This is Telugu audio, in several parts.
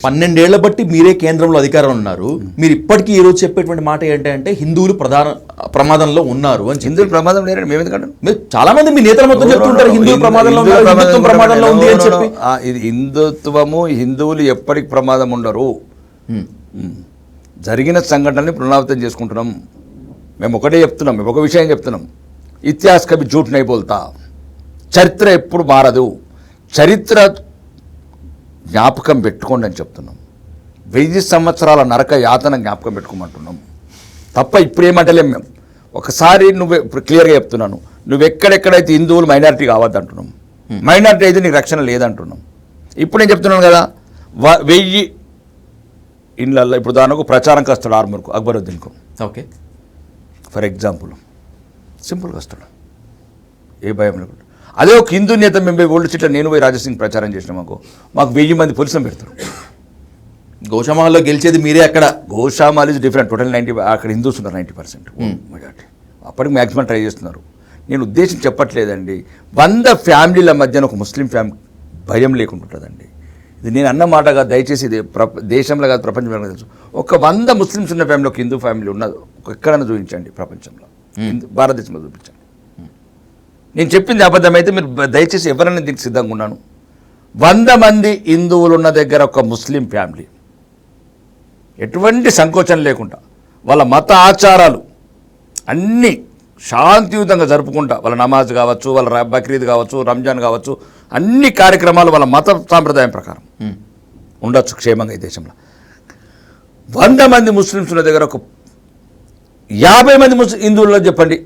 12 ఏళ్ల బట్టి మీరే కేంద్రంలో అధికారంలో ఉన్నారు. మీరు ఇప్పటికీ ఈ రోజు చెప్పేటువంటి మాట ఏంటంటే హిందువులు ప్రమాదంలో ఉన్నారు అని. హిందువులు ప్రమాదం లేరని మేము ఎందుకంటాం? మీరు చాలా మంది మీ నేతలు మొత్తం చెప్తుంటారు హిందువులు ప్రమాదంలో ఉన్నారు, హిందుత్వం ప్రమాదంలో ఉంది అని చెప్పి. ఇది హిందుత్వము, హిందువులు ఎప్పటికి ప్రమాదం ఉండరు. జరిగిన సంఘటనని పునరావృతం చేసుకుంటున్నాం. మేము ఒకటే చెప్తున్నాం, మేము ఒక విషయం చెప్తున్నాం. ఇతిహాస్ కభీ జూట్ నహీ బోల్తా. చరిత్ర ఎప్పుడు మారదు. చరిత్ర జ్ఞాపకం పెట్టుకోండి అని చెప్తున్నాం. 1000 సంవత్సరాల నరక యాతన జ్ఞాపకం పెట్టుకోమంటున్నాం తప్ప ఇప్పుడేమంటలేం మేము. ఒకసారి ఇప్పుడు క్లియర్గా చెప్తున్నాను, నువ్వు ఎక్కడెక్కడైతే హిందువులు మైనారిటీ కావద్దు అంటున్నాం, మైనారిటీ అయితే నీకు రక్షణ లేదంటున్నాం. ఇప్పుడు నేను చెప్తున్నాను కదా, 1000 ఇళ్ళల్లో ఇప్పుడు దానికి ప్రచారంకి వస్తాడు ఆర్మూర్కు, అక్బరుద్దీన్కు. ఓకే, ఫర్ ఎగ్జాంపుల్ సింపుల్గా వస్తాడు, ఏ భయం లేకుండా. అదే ఒక హిందూ నేత మేము ఓల్డ్ సిటీలో నేను పోయి రాజసింగ్ ప్రచారం చేసినా మాకు 1000 మంది పోలీసులు పెడతారు. గోషామాల్లో గెలిచేది మీరే. అక్కడ గోషామాల్ ఇస్ డిఫరెంట్. టోటల్ 90, అక్కడ హిందూస్ ఉన్నారు 90% మెజార్టీ. అప్పటికి మ్యాక్సిమం ట్రై చేస్తున్నారు. నేను ఉద్దేశం చెప్పట్లేదండి. 100 ఫ్యామిలీల మధ్యన ఒక ముస్లిం ఫ్యామిలీ భయం లేకుండా ఉంటుందండి. ఇది నేను అన్న మాటగా దయచేసి ఇది దేశంలో కాదు ప్రపంచంలో తెలుసు. ఒక 100 ముస్లిమ్స్ ఉన్న ఫ్యామిలీ, ఒక హిందూ ఫ్యామిలీ ఉన్నది ఎక్కడైనా చూపించండి ప్రపంచంలో, భారతదేశంలో చూపించండి. నేను చెప్పింది అబద్ధమైతే మీరు దయచేసి ఎవరైనా దీనికి సిద్ధంగా ఉన్నాను. 100 మంది హిందువులు ఉన్న దగ్గర ఒక ముస్లిం ఫ్యామిలీ ఎటువంటి సంకోచం లేకుండా వాళ్ళ మత ఆచారాలు అన్నీ శాంతియుతంగా జరుపుకుంటా, వాళ్ళ నమాజ్ కావచ్చు, వాళ్ళ బక్రీద్ కావచ్చు, రంజాన్ కావచ్చు, అన్ని కార్యక్రమాలు వాళ్ళ మత సాంప్రదాయం ప్రకారం ఉండొచ్చు క్షేమంగా ఈ దేశంలో. 100 మంది ముస్లిమ్స్ ఉన్న దగ్గర ఒక 50 మంది హిందువుల్లో చెప్పండి.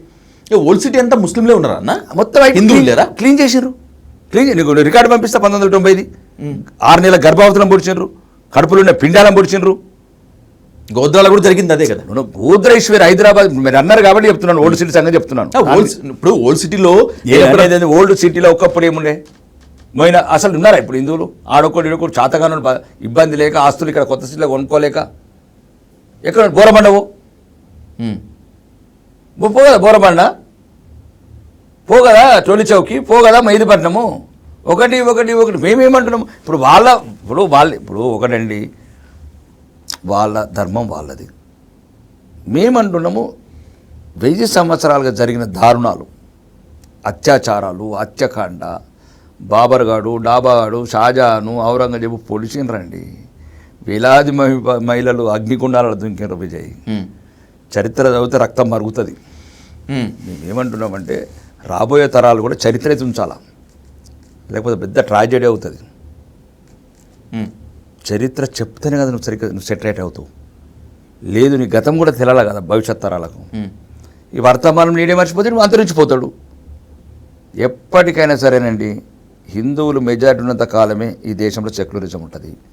ఓల్డ్ సిటీ అంతా ముస్లింలే ఉన్నారా అన్న? మొత్తం హిందువులు లేరా? క్లీన్ చేసారు. నీకు రికార్డు పంపిస్తా. 1990 6 నెలల గర్భావతులను పొడిచినారు, కడుపులో ఉన్న పిండాలను పొడిచినారు. గోద్రాలో కూడా జరిగింది అదే కదా. గోద్రేశ్వరి హైదరాబాద్ మీరు అన్నారు కాబట్టి చెప్తున్నాను. ఓల్డ్ సిటీ సంగతి చెప్తున్నాను. ఇప్పుడు ఓల్డ్ సిటీలో ఓల్డ్ సిటీలో ఒకప్పుడు ఏముండే మొయిన అసలు ఉన్నారా ఇప్పుడు హిందువులు? ఆడొకటి ఈడొకటి చాతగాను ఇబ్బంది లేక ఆస్తులు ఇక్కడ కొత్త సిటీలో కొనుక్కోలేక ఎక్కడ బోరబండవు పోగదా, బోరబండ పోగదా, టోలీ చౌకి పోగదా, మైదుపట్నము ఒకటి మేమేమంటున్నాము? ఇప్పుడు ఒకటండి, వాళ్ళ ధర్మం వాళ్ళది. మేమంటున్నాము 1000 సంవత్సరాలుగా జరిగిన దారుణాలు, అత్యాచారాలు, హత్యకాండ, బాబర్గాడు, డాబాగాడు, షాజహాను, ఔరంగజేబు పొడిచినరండి. వేలాది మహిళలు అగ్నికుండాలలో దుంకినారు. విజయ్, చరిత్ర చదివితే రక్తం మరుగుతుంది. మేమేమంటున్నామంటే రాబోయే తరాలు కూడా చరిత్ర ఉంచాలా, లేకపోతే పెద్ద ట్రాజెడీ అవుతుంది. చరిత్ర చెప్తేనే కదా నువ్వు సెటరేట్ అవుతావు. లేదు నీ గతం కూడా తెలాలి కదా భవిష్యత్ తరాలకు. ఈ వర్తమానం నీడే మర్చిపోతే నువ్వు అంతరించిపోతాడు. ఎప్పటికైనా సరేనండి, హిందువులు మెజారిటీ ఉన్నంత కాలమే ఈ దేశంలో సెక్యులరిజం ఉంటుంది.